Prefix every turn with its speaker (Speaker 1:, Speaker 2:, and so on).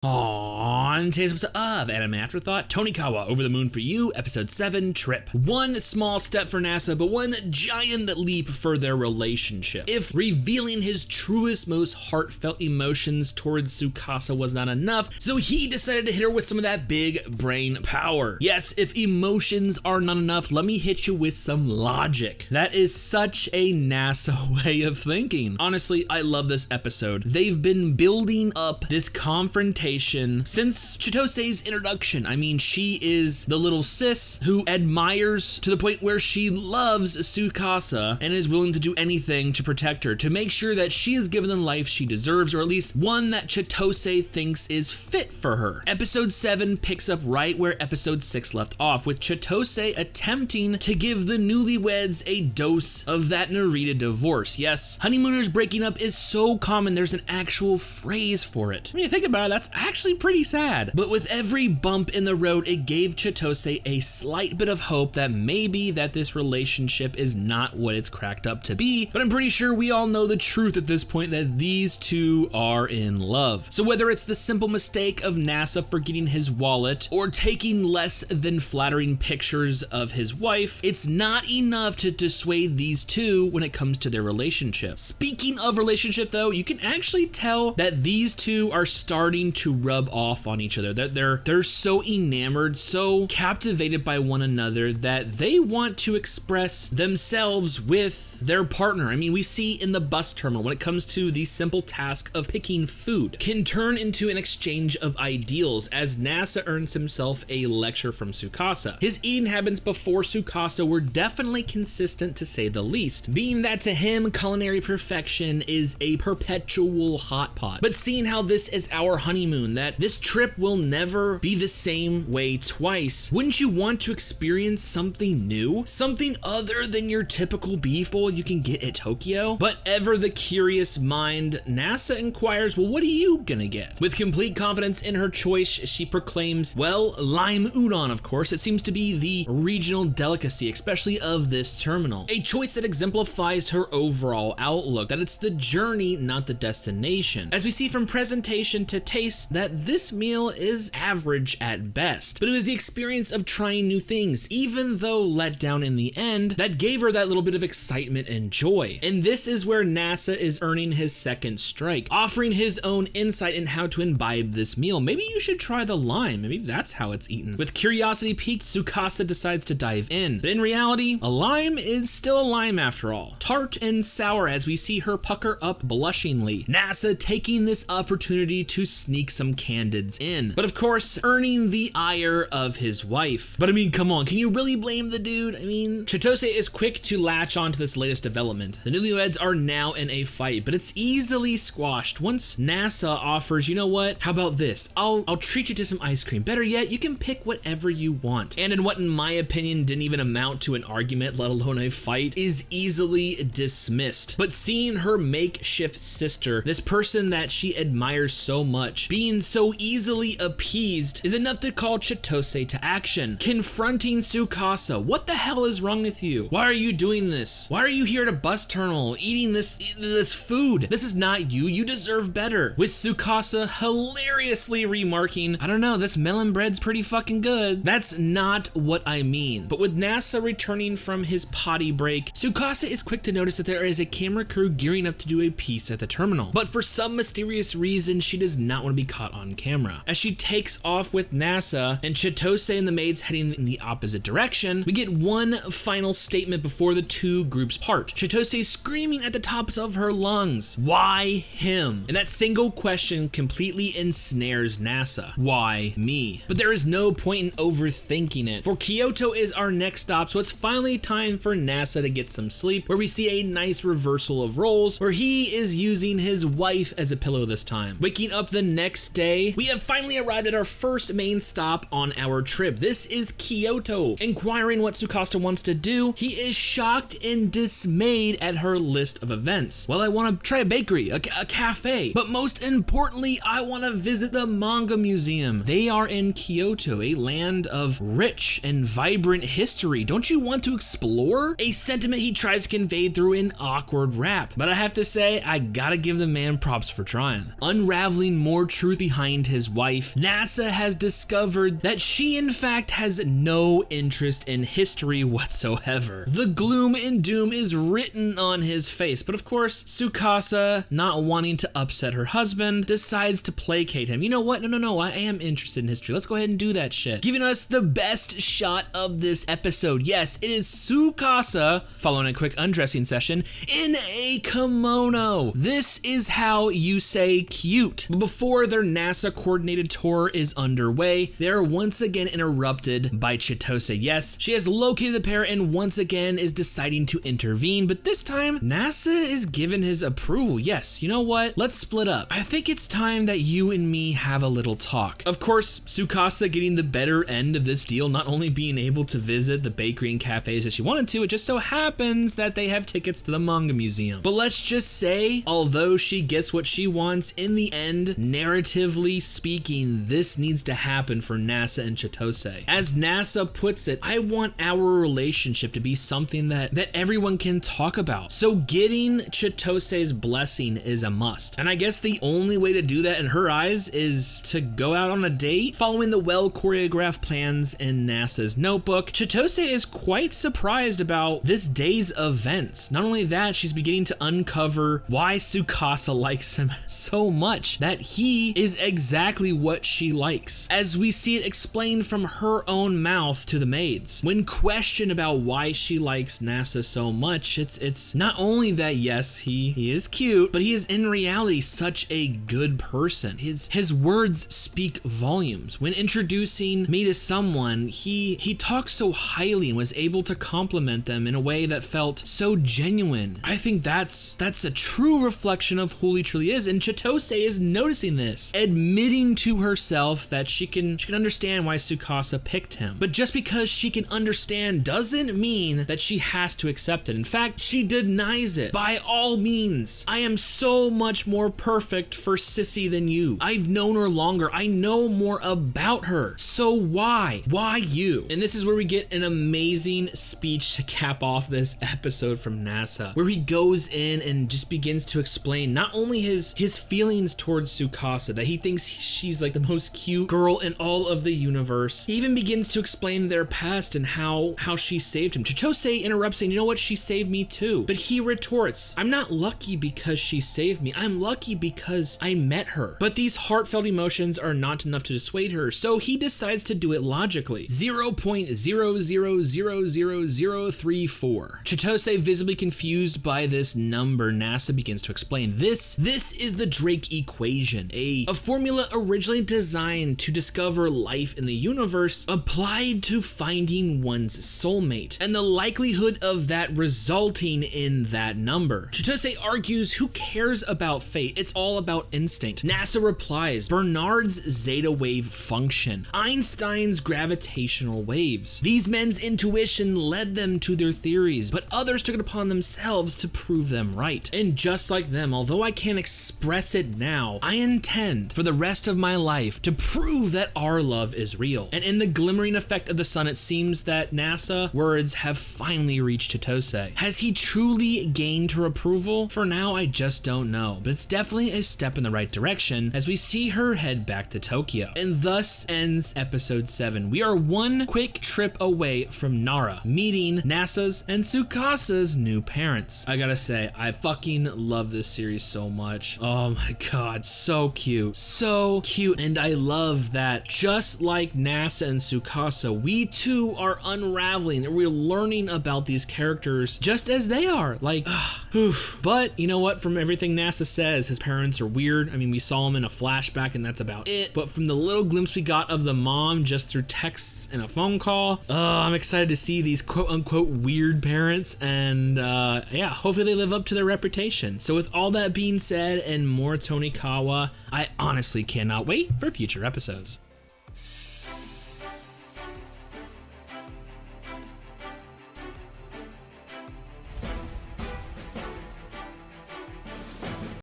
Speaker 1: On today's episode of Anime Afterthought, Tonikawa, Over the Moon for You, Episode 7, Trip. One small step for NASA, but one giant leap for their relationship. If revealing his truest, most heartfelt emotions towards Tsukasa was not enough, so he decided to hit her with some of that big brain power. Yes, if emotions are not enough, let me hit you with some logic. That is such a NASA way of thinking. Honestly, I love this episode. They've been building up this confrontation since Chitose's introduction. I mean, she is the little sis who admires to the point where she loves Tsukasa and is willing to do anything to protect her, to make sure that she is given the life she deserves, or at least one that Chitose thinks is fit for her. Episode 7 picks up right where episode 6 left off, with Chitose attempting to give the newlyweds a dose of that Narita divorce. Yes, honeymooners breaking up is so common, there's an actual phrase for it. When you think about it, that's actually pretty sad. But with every bump in the road, it gave Chitose a slight bit of hope that maybe that this relationship is not what it's cracked up to be. But I'm pretty sure we all know the truth at this point, that these two are in love. So whether it's the simple mistake of NASA forgetting his wallet or taking less than flattering pictures of his wife, it's not enough to dissuade these two when it comes to their relationship. Speaking of relationship though, you can actually tell that these two are starting to rub off on each other. They're so enamored, so captivated by one another that they want to express themselves with their partner. I mean, we see in the bus terminal, when it comes to the simple task of picking food, can turn into an exchange of ideals as NASA earns himself a lecture from Tsukasa. His eating habits before Tsukasa were definitely consistent, to say the least, being that to him culinary perfection is a perpetual hot pot. But seeing how this is our honeymoon, that this trip will never be the same way twice, wouldn't you want to experience something new? Something other than your typical beef bowl you can get at Tokyo? But ever the curious mind, NASA inquires, well, what are you gonna get? With complete confidence in her choice, she proclaims, well, lime udon, of course. It seems to be the regional delicacy, especially of this terminal. A choice that exemplifies her overall outlook, that it's the journey, not the destination. As we see from presentation to taste, that this meal is average at best, but it was the experience of trying new things, even though let down in the end, that gave her that little bit of excitement and joy. And this is where NASA is earning his second strike, offering his own insight in how to imbibe this meal. Maybe you should try the lime, maybe that's how it's eaten. With curiosity piqued, Tsukasa decides to dive in, but in reality, a lime is still a lime after all. Tart and sour as we see her pucker up blushingly. NASA taking this opportunity to sneak some candids in, but of course earning the ire of his wife. But I mean, come on, can you really blame the dude? I mean, Chitose is quick to latch onto this latest development. The newlyweds are now in a fight, but it's easily squashed once NASA offers, you know what, how about this, I'll treat you to some ice cream. Better yet, you can pick whatever you want. And in what in my opinion didn't even amount to an argument, let alone a fight, is easily dismissed. But seeing her makeshift sister, this person that she admires so much, being so easily appeased is enough to call Chitose to action. Confronting Tsukasa, what the hell is wrong with you? Why are you doing this? Why are you here at a bus terminal eating this food? This is not you, you deserve better. With Tsukasa hilariously remarking, I don't know, this melon bread's pretty fucking good. That's not what I mean. But with NASA returning from his potty break, Tsukasa is quick to notice that there is a camera crew gearing up to do a piece at the terminal. But for some mysterious reason, she does not want to be caught on camera. As she takes off with NASA and Chitose and the maids heading in the opposite direction, we get one final statement before the two groups part. Chitose screaming at the tops of her lungs, why him? And that single question completely ensnares NASA. Why me? But there is no point in overthinking it, for Kyoto is our next stop, so it's finally time for NASA to get some sleep, where we see a nice reversal of roles, where he is using his wife as a pillow this time. Waking up the next day, we have finally arrived at our first main stop on our trip. This is Kyoto. Inquiring what Tsukasa wants to do, he is shocked and dismayed at her list of events. Well, I want to try a bakery, a cafe, but most importantly, I want to visit the manga museum. They are in Kyoto, a land of rich and vibrant history. Don't you want to explore? A sentiment he tries to convey through an awkward rap. But I have to say, I gotta give the man props for trying. Unraveling more truth behind his wife, wife, NASA has discovered that she in fact has no interest in history whatsoever. The gloom and doom is written on his face, but of course, Tsukasa, not wanting to upset her husband, decides to placate him. You know what? No, I am interested in history. Let's go ahead and do that shit. Giving us the best shot of this episode. Yes, it is Tsukasa, following a quick undressing session, in a kimono. This is how you say cute. But before their NASA coordinated tour is underway, they're once again interrupted by Chitose. Yes, she has located the pair and once again is deciding to intervene, but this time NASA is given his approval. Yes, you know what? Let's split up. I think it's time that you and me have a little talk. Of course, Tsukasa getting the better end of this deal, not only being able to visit the bakery and cafes that she wanted to, it just so happens that they have tickets to the manga museum. But let's just say, although she gets what she wants, in the end, narratively speaking, this needs to happen for NASA and Chitose. As NASA puts it, I want our relationship to be something that everyone can talk about. So getting Chitose's blessing is a must. And I guess the only way to do that in her eyes is to go out on a date, following the well-choreographed plans in NASA's notebook. Chitose is quite surprised about this day's events. Not only that, she's beginning to uncover why Tsukasa likes him so much, that he is exactly what she likes, as we see it explained from her own mouth to the maids. When questioned about why she likes NASA so much, it's not only that, yes, he is cute, but he is in reality such a good person. His words speak volumes. When introducing me to someone, he talked so highly and was able to compliment them in a way that felt so genuine. I think that's a true reflection of who he truly is, and Chitose is noticing this, admitting to herself that she can understand why Tsukasa picked him. But just because she can understand doesn't mean that she has to accept it. In fact, she denies it. By all means, I am so much more perfect for Sissy than you. I've known her longer. I know more about her. So why? Why you? And this is where we get an amazing speech to cap off this episode from NASA, where he goes in and just begins to explain not only his feelings towards Tsukasa, that he thinks she's like the most cute girl in all of the universe. He even begins to explain their past and how she saved him. Chitose interrupts saying, you know what, she saved me too. But he retorts, I'm not lucky because she saved me. I'm lucky because I met her. But these heartfelt emotions are not enough to dissuade her, so he decides to do it logically. 0.000034. Chitose, visibly confused by this number, NASA begins to explain. This is the Drake equation, a formula originally designed to discover life in the universe, applied to finding one's soulmate, and the likelihood of that resulting in that number. Chitose argues, who cares about fate? It's all about instinct. NASA replies, Bernard's zeta wave function, Einstein's gravitational waves. These men's intuition led them to their theories, but others took it upon themselves to prove them right. And just like them, although I can't express it now, I intend for the rest of my life to prove that our love is real. And in the glimmering effect of the sun, it seems that NASA words have finally reached Chitose. Has he truly gained her approval? For now, I just don't know, but it's definitely a step in the right direction as we see her head back to Tokyo. And thus ends episode 7. We are one quick trip away from Nara, meeting NASA's and Tsukasa's new parents. I gotta say, I fucking love this series so much. Oh my god, so cute. So cute. And I love that just like NASA and Tsukasa, we too are unraveling and we're learning about these characters just as they are. Like, oof. But you know what? From everything NASA says, his parents are weird. I mean, we saw him in a flashback and that's about it. But from the little glimpse we got of the mom just through texts and a phone call, I'm excited to see these quote unquote weird parents, and yeah, hopefully they live up to their reputation. So with all that being said and more Tonikawa, I honestly cannot wait for future episodes.